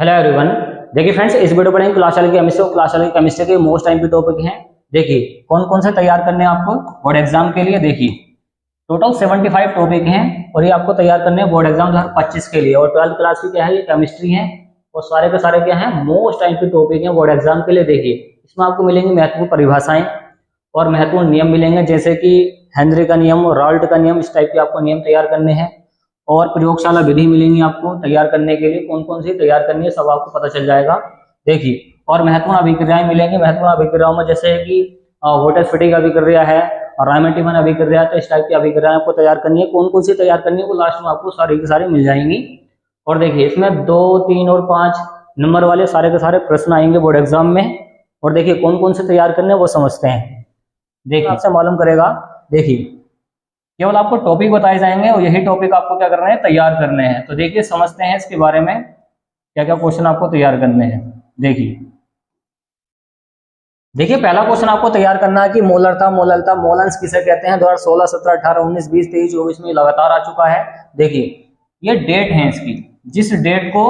Hello everyone. देखिए friends, इस video पढ़ेंगे क्लास वाले केमिस्ट्री और क्लास वाले केमिस्ट्री के मोस्ट टाइम के टॉपिक हैं। देखिए कौन कौन से तैयार करने हैं आपको बोर्ड एग्जाम के लिए। देखिए टोटल 75 टॉपिक हैं और ये आपको तैयार करने हैं बोर्ड एग्जाम 2025 के लिए। और 12th क्लास की क्या है, ये केमिस्ट्री है और सारे के सारे क्या है, मोस्ट टाइम के टॉपिक हैं बोर्ड एग्जाम के लिए। देखिए इसमें आपको मिलेंगी महत्वपूर्ण परिभाषाएं और महत्वपूर्ण नियम मिलेंगे, जैसे कि हेनरी का नियम, राल्ट का नियम, इस टाइप के आपको नियम तैयार करने हैं। और प्रयोगशाला विधि मिलेंगी आपको तैयार करने के लिए, कौन कौन सी तैयार करनी है सब आपको पता चल जाएगा। देखिए और महत्वपूर्ण अभिक्रियाएं मिलेंगी। महत्वपूर्ण अभिक्रियाओं में जैसे कि वोटरफिटिक अभिक्रिया है और रायमेटिमन अभिक्रिया है, तो इस टाइप की अभिक्रियाएं आपको तैयार करनी है। कौन कौन सी तैयार करनी है वो लास्ट में आपको सारी की सारी मिल जाएंगी। और देखिए इसमें 2, 3 और 5 नंबर वाले सारे के सारे प्रश्न आएंगे बोर्ड एग्जाम में। और देखिए कौन कौन से तैयार करने हैं वो समझते हैं। देखिए आपसे मालूम करेगा। देखिए केवल आपको टॉपिक बताए जाएंगे और यही टॉपिक आपको क्या करना है, तैयार करने हैं। तो देखिए समझते हैं इसके बारे में क्या क्या क्वेश्चन आपको तैयार करने हैं। देखिए पहला क्वेश्चन आपको तैयार करना है कि मोलरता मोलेंस किसे कहते हैं। 2016, 17, 18, 19, 20, 23, 24 में लगातार आ चुका है। देखिए ये डेट है इसकी, जिस डेट को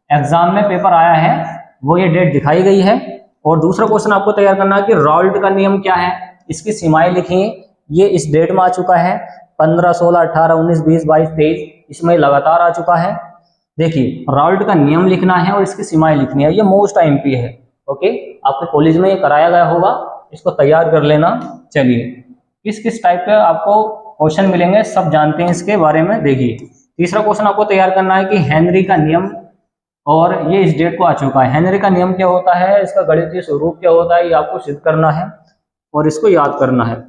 एग्जाम में पेपर आया है वो ये डेट दिखाई गई है। और दूसरा क्वेश्चन आपको तैयार करना है कि राल्ट का नियम क्या है, इसकी सीमाएं लिखिए। ये इस डेट में आ चुका है 15, 16, 18, 19, 20, 22, 23, इसमें लगातार आ चुका है। देखिए राल्ट का नियम लिखना है और इसकी सीमाएं लिखनी है। ये मोस्ट आईएमपी है। ओके, आपके कॉलेज में ये कराया गया होगा, इसको तैयार कर लेना। चलिए किस किस टाइप के आपको क्वेश्चन मिलेंगे सब जानते हैं इसके बारे में। देखिए तीसरा क्वेश्चन आपको तैयार करना है कि हेनरी का नियम, और ये इस डेट को आ चुका है। हेनरी का नियम क्या होता है, इसका गणितीय स्वरूप क्या होता है, ये आपको सिद्ध करना है और इसको याद करना है।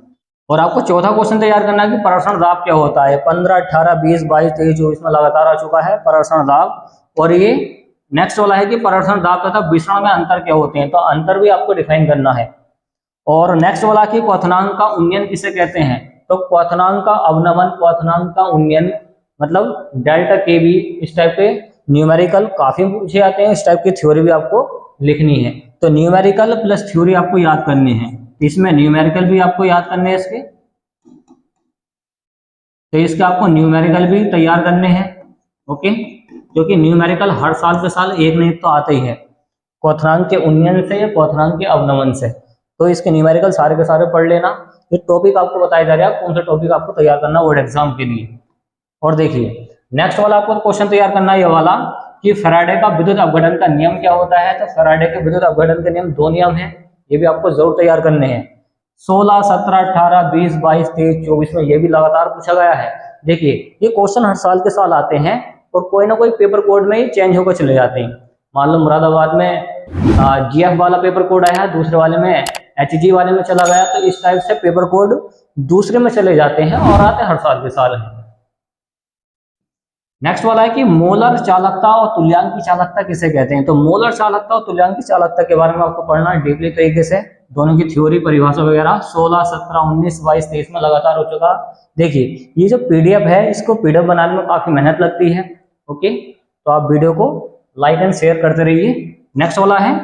और आपको चौथा क्वेश्चन तैयार करना है कि परावर्तन दाब क्या होता है। 15, 18, 20, 22, 23, 24 में लगातार आ चुका है परावर्तन दाब। और ये नेक्स्ट वाला है कि परावर्तन दाब तथा विसरण में अंतर क्या होते हैं, तो अंतर भी आपको डिफाइन करना है। और नेक्स्ट वाला कि क्वथनांक का उन्नयन किसे कहते हैं, तो क्वथनांक का अवनमन, क्वथनांक का उन्नयन मतलब डेल्टा के बी, इस टाइप के न्यूमेरिकल काफी पूछे जाते हैं। इस टाइप की थ्योरी भी आपको लिखनी है। तो न्यूमेरिकल प्लस थ्योरी आपको याद करनी है। इसमें न्यूमेरिकल भी आपको याद करने हैं इसके, तो इसके आपको न्यूमेरिकल भी तैयार करने हैं। ओके, क्योंकि न्यूमेरिकल हर साल के साल एक नहीं तो आते ही है, क्वथनांक के उन्नयन से या क्वथनांक के अवनमन से। तो इसके न्यूमेरिकल सारे के सारे पढ़ लेना। ये टॉपिक आपको बताया जा रहा है कौन सा टॉपिक आपको तैयार करना बोर्ड एग्जाम के लिए। और देखिए नेक्स्ट वाला आपको क्वेश्चन तैयार करना है ये वाला कि फैराडे का विद्युत अपघटन का नियम क्या होता है। तो फैराडे के विद्युत अपघटन के नियम 2 नियम है, ये भी आपको जरूर तैयार करने हैं। 16, 17, 18, 20, 22, 23, 24 में ये भी लगातार पूछा गया है। देखिए ये क्वेश्चन हर साल के साल आते हैं और कोई ना कोई पेपर कोड में ही चेंज होकर चले जाते हैं। मान लो मुरादाबाद में जीएफ वाला पेपर कोड आया, दूसरे वाले में एचजी वाले में चला गया, तो इस टाइप से पेपर कोड दूसरे में चले जाते हैं और आते हर साल के साल है। नेक्स्ट वाला है कि मोलर चालकता और तुल्यांकी चालकता किसे कहते हैं। तो मोलर चालकता और तुल्यांकी चालकता के बारे में आपको पढ़ना है डीपली तरीके से, दोनों की थ्योरी परिभाषा वगैरह। 16, 17, 19, 22, 23 में लगातार हो चुका। देखिए ये जो पीडीएफ है, इसको पीडीएफ बनाने में काफी मेहनत लगती है। ओके, तो आप वीडियो को लाइक एंड शेयर करते रहिए। नेक्स्ट वाला है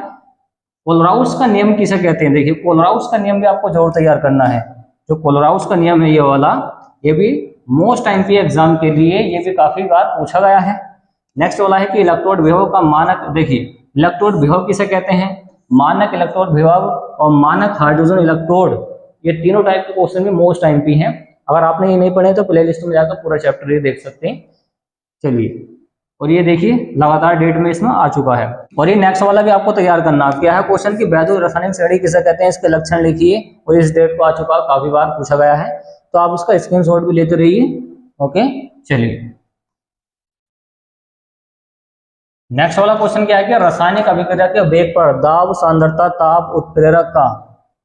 कोलराउस का नियम किसे कहते हैं। देखिए कोलराउस का नियम भी आपको जरूर तैयार करना है। जो कोलराउस का नियम है ये वाला, ये भी मोस्ट आईएमपी एग्जाम के लिए ये भी काफी बार पूछा गया है। नेक्स्ट वाला है कि इलेक्ट्रोड विभव का मानक। देखिए इलेक्ट्रोड विभव किसे कहते हैं, मानक इलेक्ट्रोड विभव और मानक हाइड्रोजन इलेक्ट्रोड, ये तीनों टाइप के क्वेश्चन भी मोस्ट आईएमपी हैं। अगर आपने ये नहीं पढ़े तो प्ले लिस्ट में जाकर पूरा चैप्टर ये देख सकते हैं। चलिए और ये देखिए लगातार डेट में इसमें आ चुका है। और ये नेक्स्ट वाला भी आपको तैयार करना क्या है क्वेश्चन की वैद्युत रासायनिक श्रेणी किसे कहते हैं, इसके लक्षण लिखिए। और इस डेट को आ चुका, काफी बार पूछा गया है, तो आप उसका स्क्रीनशॉट भी लेते रहिए। ओके चलिए नेक्स्ट वाला क्वेश्चन क्या है कि रासायनिक अभिक्रिया के वेग पर दाब, सांद्रता, ताप, उत्प्रेरक का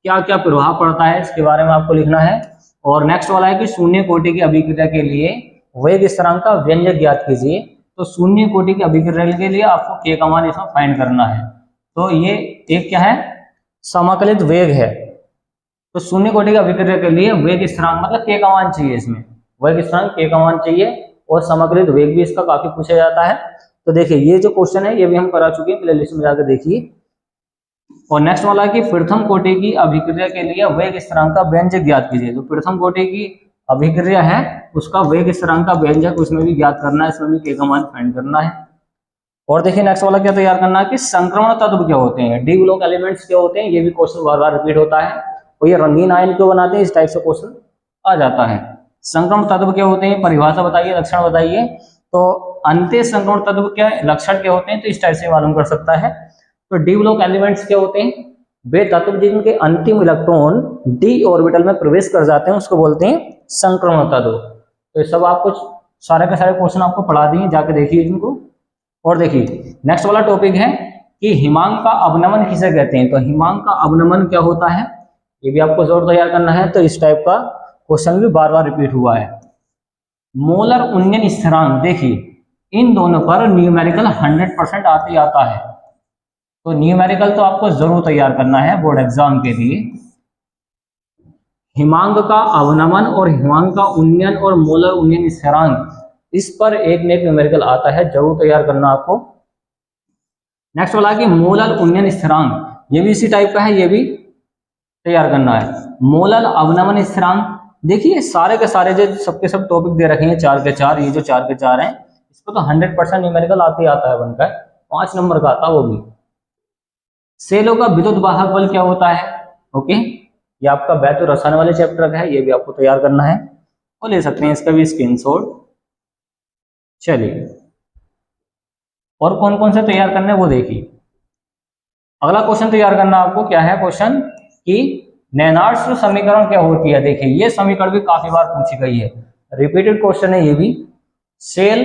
क्या क्या प्रभाव पड़ता है, इसके बारे में आपको लिखना है। और नेक्स्ट वाला है कि शून्य कोटि की अभिक्रिया के लिए वेग स्थिरांक का व्यंजक ज्ञात कीजिए। तो शून्य कोटि की अभिक्रिया के लिए आपको के का मान इसमें फाइंड करना है। तो ये एक क्या है, समाकलित वेग है। तो शून्य कोटि की अभिक्रिया के लिए वेग स्थिरांक मतलब के का मान चाहिए, इसमें वेग स्थिरांक के का मान चाहिए। और समाकलित वेग भी इसका काफी पूछा जाता है। तो देखिए ये जो क्वेश्चन है ये भी हम करा चुके हैं, प्ले लिस्ट में जाकर देखिए। और नेक्स्ट वाला है कि प्रथम कोटि की अभिक्रिया के लिए वेग स्थिरांक का व्यंजक ज्ञात कीजिए। तो प्रथम कोटि की अभिक्रिया है उसका वेग स्थिरांक का व्यंजक उसमें भी ज्ञात करना है, इसमें भी के का मान फाइंड करना है। और देखिए नेक्स्ट वाला क्या तैयार करना है कि संक्रमण तत्व क्या होते हैं, डी ब्लॉक एलिमेंट्स क्या होते हैं, ये भी क्वेश्चन बार बार रिपीट होता है। और ये रंगीन आयन क्यों बनाते हैं, इस टाइप से क्वेश्चन आ जाता है। संक्रमण तत्व क्या होते हैं, परिभाषा बताइए, लक्षण बताइए। तो अंत्य संक्रमण तत्व क्या लक्षण क्या होते हैं, तो इस टाइप से मालूम कर सकता है। तो डी ब्लॉक एलिमेंट्स क्या होते हैं, वे तत्व जिनके अंतिम इलेक्ट्रॉन डी ऑर्बिटल में प्रवेश कर जाते हैं उसको बोलते हैं संक्रमण तत्व। तो ये सब आपको सारे के सारे क्वेश्चन आपको पढ़ा दिए, जाके देखिए इनको। और देखिए नेक्स्ट वाला टॉपिक है कि हिमांक का अवनमन किसे कहते हैं। तो हिमांक का अवनमन क्या होता है, ये भी आपको जरूर तैयार करना है। तो इस टाइप का क्वेश्चन भी बार बार रिपीट हुआ है। मोलर उन्नयन स्थिरांक, देखिए इन दोनों पर न्यूमेरिकल 100% आते आता है। तो न्यूमेरिकल तो आपको जरूर तैयार करना है बोर्ड एग्जाम के लिए। हिमांक का अवनमन और हिमांक का उन्नयन और मोलर उन्नयन स्थिरांक, इस पर एक न एक न्यूमेरिकल आता है, जरूर तैयार करना आपको। नेक्स्ट वाला कि मोलर उन्नयन स्थिरांक, ये भी इसी टाइप का है, ये भी तैयार करना है। मोलर अवनमन स्थिरांक, देखिए सारे के सारे जो सबके सब टॉपिक दे रखे हैं 4 के 4, ये जो 4 के 4 हैं, इसको तो 100% न्यूमेरिकल आते ही आता है बनकर, 5 नंबर का आता वो भी। सेलों का विद्युत वाहक बल क्या होता है, ओके, ये आपका वैद्य रसायन वाले चैप्टर का है, ये भी आपको तैयार करना है और ले सकते हैं इसका भी स्क्रीनशॉट। चलिए और कौन कौन से तैयार करने वो देखिए। अगला क्वेश्चन तैयार करना आपको क्या है, क्वेश्चन कि लेनार्ड समीकरण क्या होती है। देखिए ये समीकरण भी काफी बार पूछी गई है, रिपीटेड क्वेश्चन है ये भी। सेल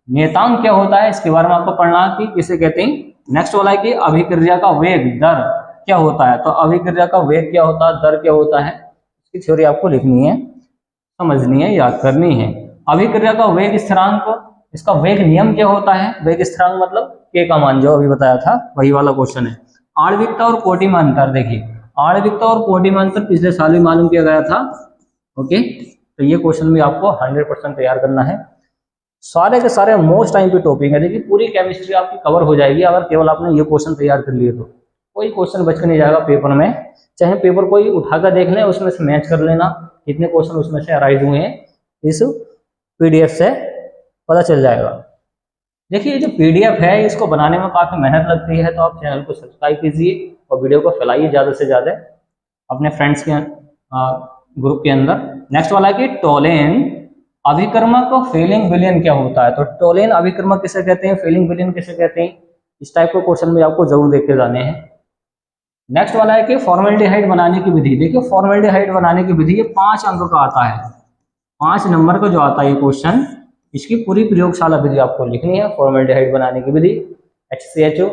नियतांक क्या होता है, इसके बारे में आपको पढ़ना कि किसे कहते हैं। नेक्स्ट वाला है कि अभिक्रिया का वेग दर क्या होता है। तो अभिक्रिया का वेग क्या होता है, दर क्या होता है, इसकी थ्योरी आपको लिखनी है, समझनी है, याद करनी है। अभिक्रिया का वेग स्थिरांक, इसका वेग नियम क्या होता है। वेग स्थिरांक मतलब के का मान, जो अभी बताया था वही वाला क्वेश्चन है। आणविकता और कोटि में अंतर, देखिए आणविकता और कोटि में अंतर पिछले साल भी मालूम किया गया था, ओके। तो ये क्वेश्चन भी आपको 100% तैयार करना है। सारे के सारे मोस्ट टाइम पे टॉपिक है, देखिए पूरी केमिस्ट्री आपकी कवर हो जाएगी अगर केवल आपने ये क्वेश्चन तैयार कर लिए तो। कोई क्वेश्चन बच के नहीं जाएगा पेपर में, चाहे पेपर कोई उठाकर देख ले, उसमें से मैच कर लेना कितने क्वेश्चन उसमें से अराइज हुए हैं, इस पीडीएफ से पता चल जाएगा। देखिए जो पीडीएफ है इसको बनाने में काफ़ी मेहनत लगती है, तो आप चैनल को सब्सक्राइब कीजिए और वीडियो को फैलाइए ज़्यादा से ज़्यादा अपने फ्रेंड्स के ग्रुप के अंदर। नेक्स्ट वाला है कि टोलेन अभिकर्मक फेलिंग विलयन क्या होता है। तो टोलेन अभिकर्मक किसे कहते हैं, फेलिंग विलयन किसे कहते हैं, इस टाइप के क्वेश्चन भी आपको जरूर देख के जाने हैं। नेक्स्ट वाला है कि फॉर्मेल्डिहाइड बनाने की विधि। देखिए फॉर्मेल्डिहाइड बनाने की विधि ये 5 अंक का आता है, 5 नंबर का जो आता है ये क्वेश्चन, इसकी पूरी प्रयोगशाला विधि आपको लिखनी है। फॉर्मेल्डिहाइड बनाने की विधि HCHO,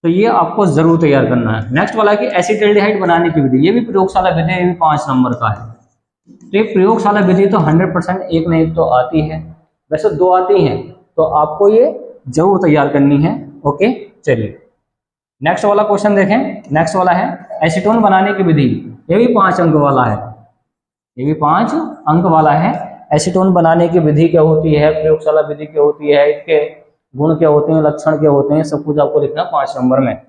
तो ये आपको जरूर तैयार करना है। नेक्स्ट वाला है कि एसिटाल्डिहाइड बनाने की विधि, ये भी प्रयोगशाला विधि, ये भी 5 नंबर का है। तो ये प्रयोगशाला विधि तो 100% एक न एक तो आती है, वैसे 2 आती हैं, तो आपको ये जरूर तैयार करनी है, ओके। चलिए नेक्स्ट वाला क्वेश्चन देखें। नेक्स्ट वाला है एसीटोन बनाने की विधि, ये भी 5 अंक वाला है, ये भी 5 अंक वाला है। एसीटोन बनाने की विधि क्या होती है, प्रयोगशाला विधि क्या होती है, इसके गुण क्या होते हैं, लक्षण क्या होते हैं, सब कुछ आपको लिखना 5 नंबर में।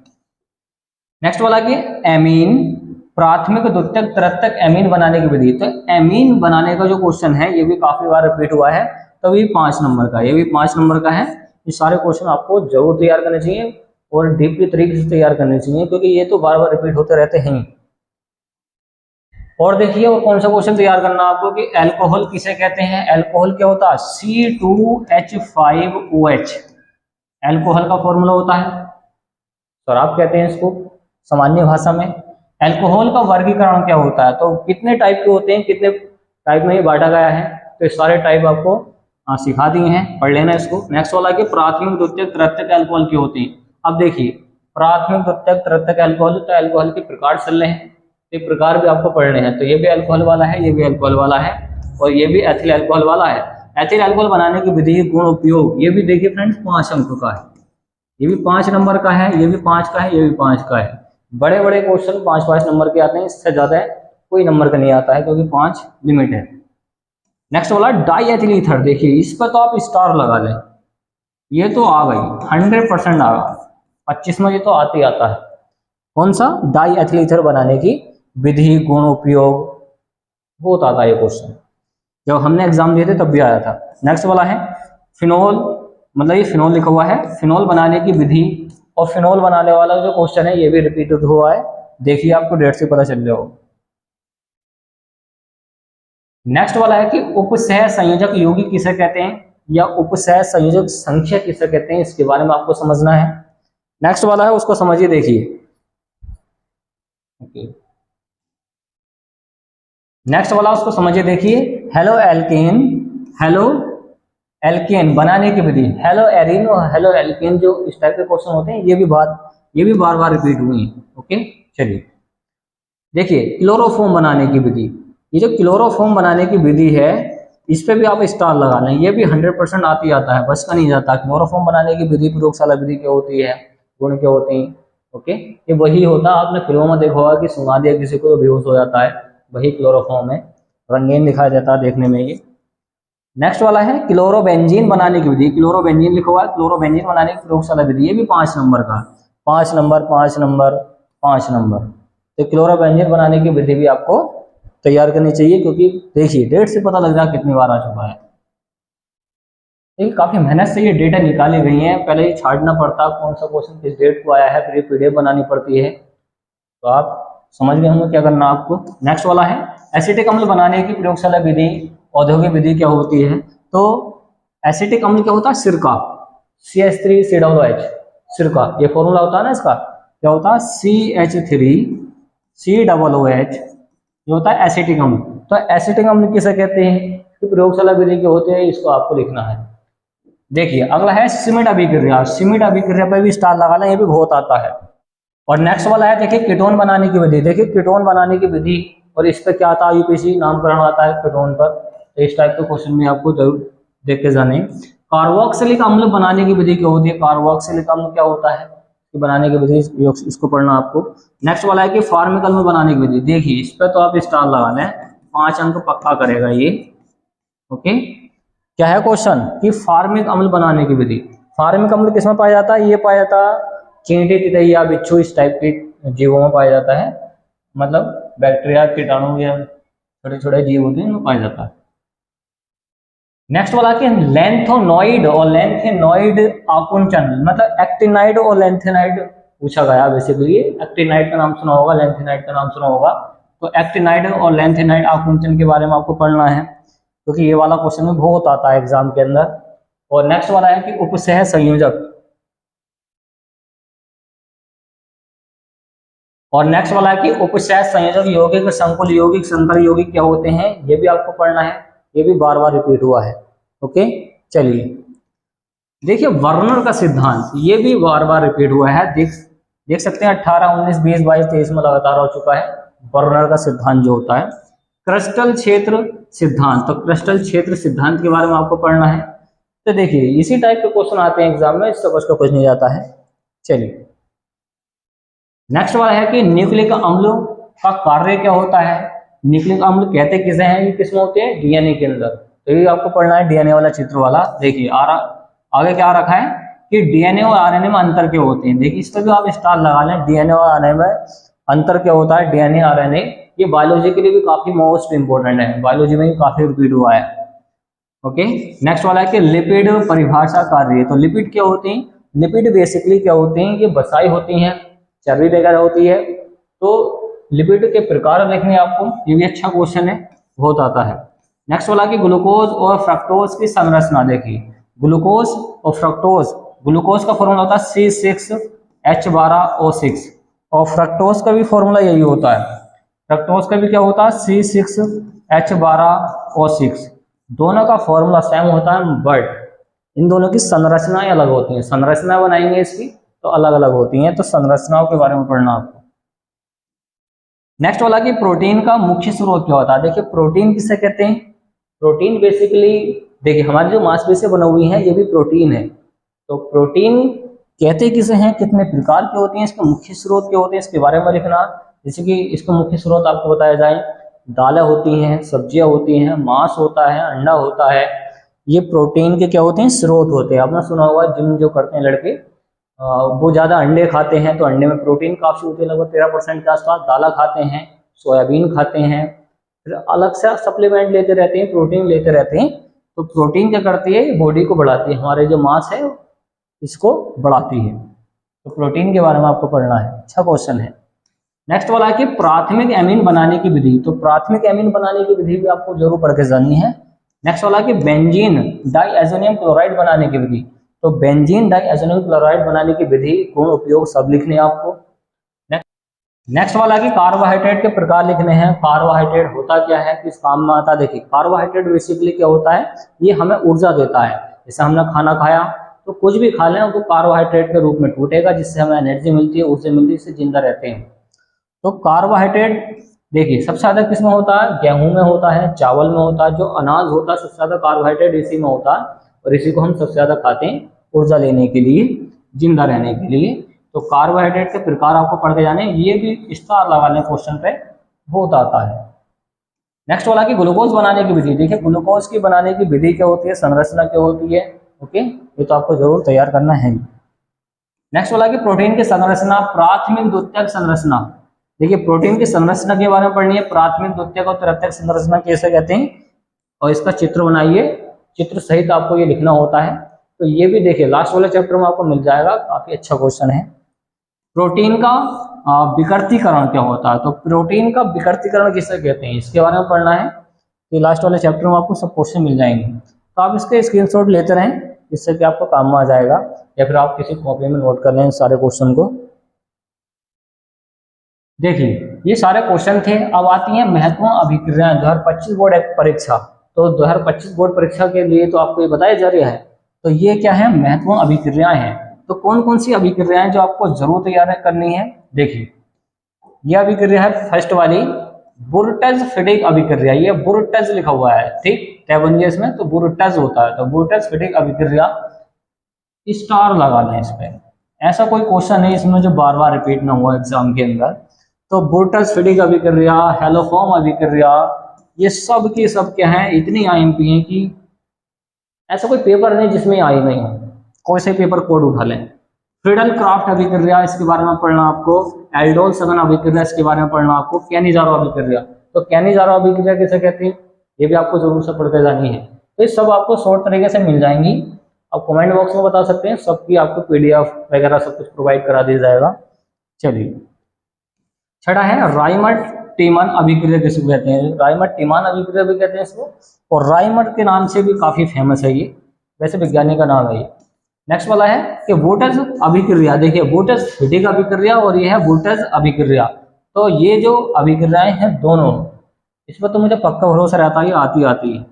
नेक्स्ट वाला कि एमीन प्राथमिक द्वितीयक तृतीयक एमीन बनाने की विधि। तो एमीन बनाने का जो क्वेश्चन है ये भी काफी बार रिपीट हुआ है, तो ये 5 नंबर का, ये भी 5 नंबर का है। ये सारे क्वेश्चन आपको जरूर तैयार करने चाहिए और डीपली तरीके से तैयार करने चाहिए, क्योंकि ये तो बार बार रिपीट होते रहते हैं। और देखिए और कौन सा क्वेश्चन तैयार करना आपको कि अल्कोहल किसे कहते हैं। अल्कोहल क्या होता है, C2H5OH अल्कोहल का फॉर्मूला होता है, शराब कहते हैं इसको सामान्य भाषा में। अल्कोहल का वर्गीकरण क्या होता है, तो कितने टाइप के होते हैं, कितने टाइप में ये बांटा गया है, तो सारे टाइप आपको सिखा दिए हैं, पढ़ लेना इसको। नेक्स्ट वाला कि प्राथमिक द्वितीयक तृतीयक अल्कोहल की होती है। अब देखिए प्राथमिक द्वितीयक तृतीयक अल्कोहल, तो अल्कोहल के प्रकार चल रहे हैं, ये प्रकार भी आपको पढ़ने हैं। तो ये भी अल्कोहल वाला है, ये भी अल्कोहल वाला है, और ये भी एथिल अल्कोहल वाला है। एथिल अल्कोहल बनाने की विधि, गुण, उपयोग, ये भी देखिए फ्रेंड्स 5 अंक का है, ये भी 5 नंबर का है, ये भी 5 का है, ये भी 5 का है। बड़े बड़े क्वेश्चन 5-5 नंबर के आते हैं, इससे ज्यादा कोई नंबर का नहीं आता है, क्योंकि 5 लिमिट है। नेक्स्ट वाला डाई एथिल ईथर, देखिए इस पर तो आप स्टार लगा लें, ये तो आ गई 100% आ गई, 25 में ये तो आते ही आता है। कौन सा, डाई एथिल ईथर बनाने की विधि, गुण, उपयोग, बहुत आता है ये क्वेश्चन, जब हमने एग्जाम दिए थे तब भी आया था। नेक्स्ट वाला है फिनोल मतलब ये फिनोल लिखा हुआ है, फिनोल बनाने की विधि और फिनोल बनाने वाला जो क्वेश्चन है ये भी रिपीटेड हुआ है। देखिए आपको डेट से पता चल जाओ। नेक्स्ट वाला है कि उपसह संयोजक यौगिक किसे कहते हैं या उपसह संयोजक संख्या किसे कहते हैं, इसके बारे में आपको समझना है। नेक्स्ट वाला है उसको समझिए, देखिए। ओके, नेक्स्ट वाला उसको समझिए, देखिए। हेलो एल्केन, हेलो एल्केन बनाने की विधि, हेलो एरिन और हेलो एल्केन, जो इस टाइप के क्वेश्चन होते हैं ये भी बार बार रिपीट हुई हैं। ओके, चलिए देखिए क्लोरोफॉर्म बनाने की विधि। ये जो क्लोरोफॉर्म बनाने की विधि है इस पे भी आप स्टार लगा लें, ये भी 100% आती आता है, बस का नहीं जाता। क्लोरोफॉर्म बनाने की विधि प्रयोगशाला विधि क्या होती है, गुण क्या होते हैं। ओके, ये वही होता है, आपने फिल्मों में देखा होगा कि सुना दिया किसी को तो बेहोश हो जाता है, वही क्लोरोफॉर्म है, रंगीन दिखाया जाता है देखने में ये। नेक्स्ट वाला है क्लोरोबेंजीन बनाने की विधि, क्लोरोबेंजीन लिखा हुआ है, क्लोरोबेंजीन बनाने की प्रयोगशाला विधि, ये भी 5 नंबर का, 5 नंबर 5 नंबर 5 नंबर। तो क्लोरोबेंजीन बनाने की विधि भी आपको तैयार करनी चाहिए, क्योंकि देखिए डेट से पता लग रहा कितनी बार आ चुका है। देखिए काफी मेहनत से ये डेटा निकाली गई है, पहले ये छांटना पड़ता कौन सा क्वेश्चन किस डेट को आया है, फिर ये पीडीएफ बनानी पड़ती है। तो आप समझ गए होंगे क्या करना आपको। नेक्स्ट वाला है एसिटिक अम्ल बनाने की प्रयोगशाला विधि, औद्योगिक विधि क्या होती है। तो एसिटिक अम्ल क्या होता है, सिरका, CH3COOH, सिरका, ये फॉर्मूला होता है ना इसका, क्या होता है CH3COOH, ये होता है एसिटिक अम्ल। तो एसिटिक अम्ल किसे कहते हैं, तो प्रयोगशाला विधि के होते हैं, इसको आपको लिखना है। देखिए अगला है सीमेंट अभिक्रिया, सीमेंट अभिक्रिया पर भी स्टार लगाना, ये भी बहुत आता है। और नेक्स्ट वाला है देखिए कीटोन बनाने की विधि, देखिए कीटोन बनाने की विधि, और इस पर क्या आता है, यूपीएससी नामकरण आता है कीटोन पर, तो इस टाइप के क्वेश्चन में आपको जरूर देख के जाने। कार्बोक्सिलिक अम्ल बनाने की विधि क्या होती है, कार्बोक्सिलिक अम्ल क्या होता है बनाने की विधि, इसको पढ़ना आपको। नेक्स्ट वाला है कि फार्मिक अम्ल बनाने की विधि, देखिए इस पर तो आप स्टार लगा लें, 5 अंक पक्का करेगा ये। ओके, क्या है क्वेश्चन कि फार्मिक अम्ल बनाने की विधि, फार्मिक अम्ल किसमें पाया जाता है, ये पाया जाता है चींटी, तितैया, बिच्छू, इस टाइप के जीवों में पाया जाता है, मतलब बैक्टीरिया, कीटाणु या छोटे छोटे जीव होते हैं उनमें पाया जाता है। नेक्स्ट वाला कि लैंथोनॉइड और लैंथेनॉइड आकुंचन, मतलब एक्टिनाइड और लैंथेनाइड पूछा गया बेसिकली। एक्टिनाइड का नाम सुना होगा, लैंथेनाइड का नाम सुना होगा, तो एक्टिनाइड और लैंथेनाइड आकुंचन के बारे में आपको पढ़ना है, क्योंकि ये वाला क्वेश्चन में बहुत आता है एग्जाम के अंदर। और नेक्स्ट वाला है कि उपसह संयोजक, और नेक्स्ट वाला है कि उपसह संयोजक यौगिक, संकुल यौगिक, संकर यौगिक क्या होते हैं, ये भी आपको पढ़ना है, ये भी बार बार रिपीट हुआ है। ओके, चलिए देखिए वर्नर का सिद्धांत, ये भी बार बार रिपीट हुआ है, देख सकते हैं 18, 19, 20, 22, 23 में लगातार हो चुका है वर्नर का सिद्धांत जो होता है। क्रिस्टल क्षेत्र सिद्धांत, तो क्रिस्टल क्षेत्र सिद्धांत के बारे में आपको पढ़ना है। तो देखिए इसी टाइप के क्वेश्चन आते हैं एग्जाम में, इससे बस का कुछ नहीं जाता है। चलिए नेक्स्ट वाला है कि न्यूक्लिक अम्लों का कार्य क्या होता है, न्यूक्लिक अम्ल कहते किसे हैं, ये किसमें होते हैं, डीएनए के अंदर, तो ये आपको पढ़ना है डीएनए वाला चित्र वाला। देखिए आगे क्या रखा है कि डीएनए और आरएनए में अंतर क्या होते हैं, देखिए इस पर भी आप स्टार लगा लें, डीएनए और आरएनए में अंतर क्या होता है, डीएनए आरएनए, ये बायोलॉजी के लिए भी काफी मोस्ट इंपोर्टेंट है, बायोलॉजी में भी काफी रिपीट हुआ है। ओके, नेक्स्ट वाला है कि लिपिड परिभाषा कार्य, तो लिपिड क्या होते हैं, लिपिड बेसिकली क्या होते हैं, ये बसाई होती हैं, चर्बी वगैरह होती है। तो लिपिड के प्रकार देखने आपको, ये भी अच्छा क्वेश्चन है, बहुत आता है। नेक्स्ट वाला कि ग्लूकोज और फ्रक्टोज की संरचना, देखिए ग्लूकोज और फ्रक्टोज, ग्लूकोज का फॉर्मूला होता है C6H12O6, और फ्रक्टोज का भी फॉर्मूला यही होता है, फ्रक्टोज का भी क्या होता है C6H12O6, दोनों का फॉर्मूला सेम होता है, बट इन दोनों की संरचनाएं अलग होती हैं, संरचना बनाएंगे इसकी तो अलग अलग होती हैं, तो संरचनाओं के बारे में पढ़ना आपको। नेक्स्ट वाला कि प्रोटीन का मुख्य स्रोत क्या होता है, देखिए प्रोटीन किसे कहते हैं, प्रोटीन बेसिकली देखिए हमारी जो मांसपेशियां बनी हुई हैं ये भी प्रोटीन है, तो प्रोटीन कहते किसे हैं, कितने प्रकार के होते हैं, इसके मुख्य स्रोत क्या होते हैं, इसके बारे में लिखना। जैसे कि इसके मुख्य स्रोत आपको बताया जाए, दालें होती हैं, सब्जियां होती हैं, मांस होता है, अंडा होता है, ये प्रोटीन के क्या होते हैं, स्रोत होते हैं। आपने सुना होगा जिम जो करते हैं लड़के, वो ज़्यादा अंडे खाते हैं, तो अंडे में प्रोटीन काफ़ी होती है, लगभग 13% के आसपास, दाला खाते हैं, सोयाबीन खाते हैं, फिर अलग से सप्लीमेंट लेते रहते हैं, प्रोटीन लेते रहते हैं, तो प्रोटीन क्या करती है, बॉडी को बढ़ाती है, हमारे जो मास है इसको बढ़ाती है। तो प्रोटीन के बारे में आपको पढ़ना है। अच्छा क्वेश्चन है। नेक्स्ट वाला है कि प्राथमिक एमीन बनाने की विधि। तो प्राथमिक एमीन बनाने की विधि भी आपको जरूर पढ़ के जानी है। नेक्स्ट वाला है कि बेंजीन डाइएजोनियम क्लोराइड बनाने की विधि। तो बेंजीन डाइएजोनियम क्लोराइड बनाने की विधि, गुण, उपयोग सब लिखने हैं आपको। नेक्स्ट वाला है कि कार्बोहाइड्रेट के प्रकार लिखने हैं। कार्बोहाइड्रेट होता क्या है, किस काम में आता है। देखिए कार्बोहाइड्रेट बेसिकली क्या होता है, ये हमें ऊर्जा देता है। जैसे हमने खाना खाया तो कुछ भी खा लें तो कार्बोहाइड्रेट के रूप में टूटेगा, जिससे हमें एनर्जी मिलती है, ऊर्जा मिलती है, इससे जिंदा रहते हैं। तो कार्बोहाइड्रेट देखिए सबसे ज्यादा किस में होता है, गेहूं में होता है, चावल में होता है। जो अनाज होता है सबसे ज्यादा कार्बोहाइड्रेट इसी में होता है, और इसी को हम सबसे ज्यादा खाते हैं ऊर्जा लेने के लिए, जिंदा रहने के लिए। तो कार्बोहाइड्रेट के प्रकार आपको पढ़ के जाने, ये भी स्टार लगाने क्वेश्चन पे बहुत आता है। नेक्स्ट वाला कि ग्लूकोज बनाने की विधि। देखिए ग्लूकोज की बनाने की विधि क्या होती है, संरचना क्या होती है। ओके, ये तो आपको जरूर तैयार करना है। नेक्स्ट वाला कि प्रोटीन की संरचना, प्राथमिक द्वितीयक संरचना। देखिए प्रोटीन की संरचना के बारे में पढ़नी है, प्राथमिक द्वितीयक और तृतीयक संरचना कैसे कहते हैं, और इसका चित्र बनाइए, चित्र सहित आपको ये लिखना होता है। तो ये भी देखिए लास्ट वाले चैप्टर में आपको मिल जाएगा, काफी अच्छा क्वेश्चन है। प्रोटीन का विकृतीकरण क्या होता है। तो प्रोटीन का विकृतीकरण किसे कहते हैं, इसके बारे में पढ़ना है। तो लास्ट वाले चैप्टर में आपको सब क्वेश्चन मिल जाएंगे, तो आप इसके स्क्रीनशॉट लेते रहें, इससे कि आपको काम में आ जाएगा, या फिर आप किसी कॉपी में नोट कर लें सारे क्वेश्चन को। देखिए ये सारे क्वेश्चन थे। अब आती हैं महत्वपूर्ण अभिक्रियाएं 2025 बोर्ड परीक्षा। तो 2025 बोर्ड परीक्षा के लिए तो आपको ये बताया जा रहा है। तो ये क्या है, महत्वपूर्ण अभिक्रियाएं हैं। तो कौन कौन सी अभिक्रियाएं जो आपको जरूर तैयार करनी है। देखिए ये अभिक्रिया है फर्स्ट वाली, बुरटज फिडिक अभिक्रिया। ये बुरटज लिखा हुआ है, ठीक, टेबन इसमें तो बुरटज होता है। तो बुरटज फिडिक अभिक्रिया, स्टार लगा लें इस पे। ऐसा कोई क्वेश्चन है इसमें जो बार बार रिपीट ना हुआ एग्जाम के अंदर। तो बुरटज फिडिक अभिक्रिया, हेलोफॉर्म अभिक्रिया, ये सब के सब क्या है, इतनी आईएमपी हैं कि ऐसा कोई पेपर नहीं जिसमें आई नहीं हो। कोई से पेपर कोड उठा लें। फ्रीडल क्राफ्ट अभिक्रिया, इसके बारे में पढ़ना आपको। एल्डोल सगन अभिक्रिया, इसके बारे में पढ़ना आपको। कैनिजारो अभिक्रिया, तो कैनिजारो अभिक्रिया किसे कहते हैं, ये भी आपको जरूर से पढ़ के जानी है। तो ये सब आपको शॉर्ट तरीके से मिल जाएंगी। आप कमेंट बॉक्स में बता सकते हैं, सबकी आपको पीडीएफ वगैरह सब कुछ प्रोवाइड करा दिया जाएगा। चलिए छठा है राइमट टीमन अभिक्रिया किसको कहते हैं। राइमट टीमन अभिक्रिया भी कहते हैं इसको, और राइमट के नाम से भी काफी फेमस है ये, वैसे वैज्ञानिक का नाम है ये। नेक्स्ट वाला है कि वोल्टेज अभिक्रिया। देखिए वोल्टेज फिडिक अभिक्रिया और ये है वोल्टेज अभिक्रिया। तो ये जो अभिक्रियाएं हैं दोनों, इस पर तो मुझे पक्का भरोसा रहता है आती है।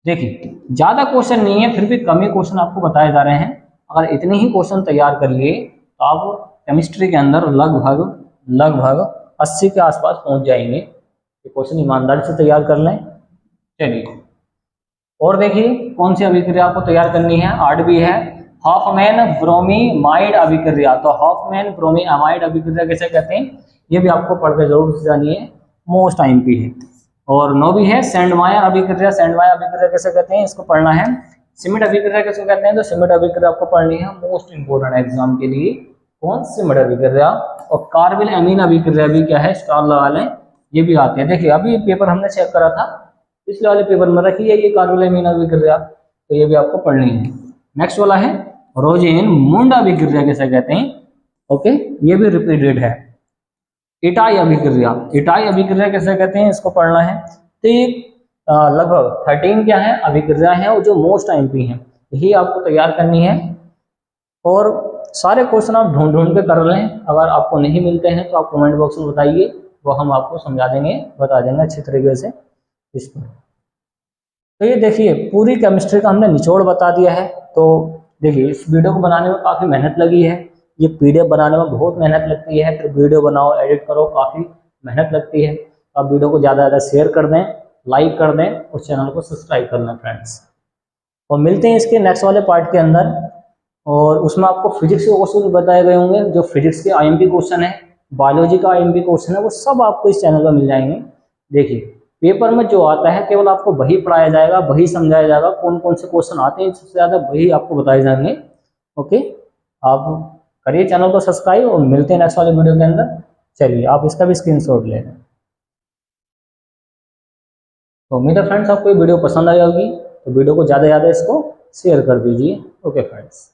देखिए ज्यादा क्वेश्चन नहीं है, फिर भी कम ही क्वेश्चन आपको बताए जा रहे हैं। अगर इतने ही क्वेश्चन तैयार कर लिए तो आप केमिस्ट्री के अंदर लगभग 80 के आसपास पहुंच जाएंगे। ये क्वेश्चन ईमानदारी से तैयार कर लें। चलिए और देखिए कौन सी अभिक्रिया आपको तैयार करनी है। 8 है हॉफमैन ब्रोमीमाइड अभिक्रिया। तो हॉफमैन ब्रोमीमाइड अभिक्रिया कैसे कहते हैं, ये भी आपको पढ़ के जरूर जानिए, मोस्ट आईएमपी है। और 9 है सैंडमायर अभिक्रिया। सैंडमायर अभिक्रिया कैसे कहते हैं, इसको पढ़ना है। सिमिट अभिक्रिया कैसे कहते हैं, तो सिमिट अभिक्रिया आपको पढ़नी है, मोस्ट इंपोर्टेंट है एग्जाम के लिए। कौन, सिमिट अभिक्रिया। और कार्बिल अमीन अभिक्रिया भी क्या है, स्टार लगा लें, ये भी आते हैं। देखिए अभी पेपर हमने चेक करा था, पिछले वाले पेपर में रखी है ये कार्बिल अमीन अभिक्रिया, तो ये भी आपको पढ़नी है। नेक्स्ट वाला है रोजेन मुंड अभिक्रिया कैसे कहते हैं। ओके, ये भी रिपीटेड है। इटाई अभिक्रिया। इटाई अभिक्रिया कैसे कहते हैं, इसको पढ़ना है। तो ये लगभग 13 क्या है अभिक्रिया है, और जो मोस्ट आईएमपी हैं यही आपको तैयार करनी है। और सारे क्वेश्चन आप ढूंढ के कर लें। अगर आपको नहीं मिलते हैं तो आप कमेंट बॉक्स में बताइए, वो हम आपको समझा देंगे, बता देंगे अच्छी तरीके से इस पर। तो ये देखिए पूरी केमिस्ट्री का हमने निचोड़ बता दिया है। तो देखिए इस वीडियो को बनाने में काफ़ी मेहनत लगी है। ये पीडीएफ बनाने में बहुत मेहनत लगती है, फिर वीडियो बनाओ, एडिट करो, काफ़ी मेहनत लगती है। आप वीडियो को ज़्यादा ज़्यादा शेयर कर दें, लाइक कर दें, और चैनल को सब्सक्राइब कर लें फ्रेंड्स। और मिलते हैं इसके नेक्स्ट वाले पार्ट के अंदर, और उसमें आपको फिजिक्स के क्वेश्चन बताए गए होंगे, जो फिजिक्स के आईएमपी क्वेश्चन है, बायोलॉजी का आईएमपी क्वेश्चन है, वो सब आपको इस चैनल पर मिल जाएंगे। देखिए पेपर में जो आता है केवल आपको वही पढ़ाया जाएगा, वही समझाया जाएगा, कौन कौन से क्वेश्चन आते हैं सबसे ज़्यादा वही आपको बताए जाएंगे। ओके, आप करिए चैनल को सब्सक्राइब, और मिलते हैं नेक्स्ट वाले वीडियो के अंदर। चलिए आप इसका भी स्क्रीनशॉट ले लें। तो उम्मीद है फ्रेंड्स आपको ये वीडियो पसंद आई होगी। तो वीडियो को ज़्यादा से ज़्यादा इसको शेयर कर दीजिए। Okay friends.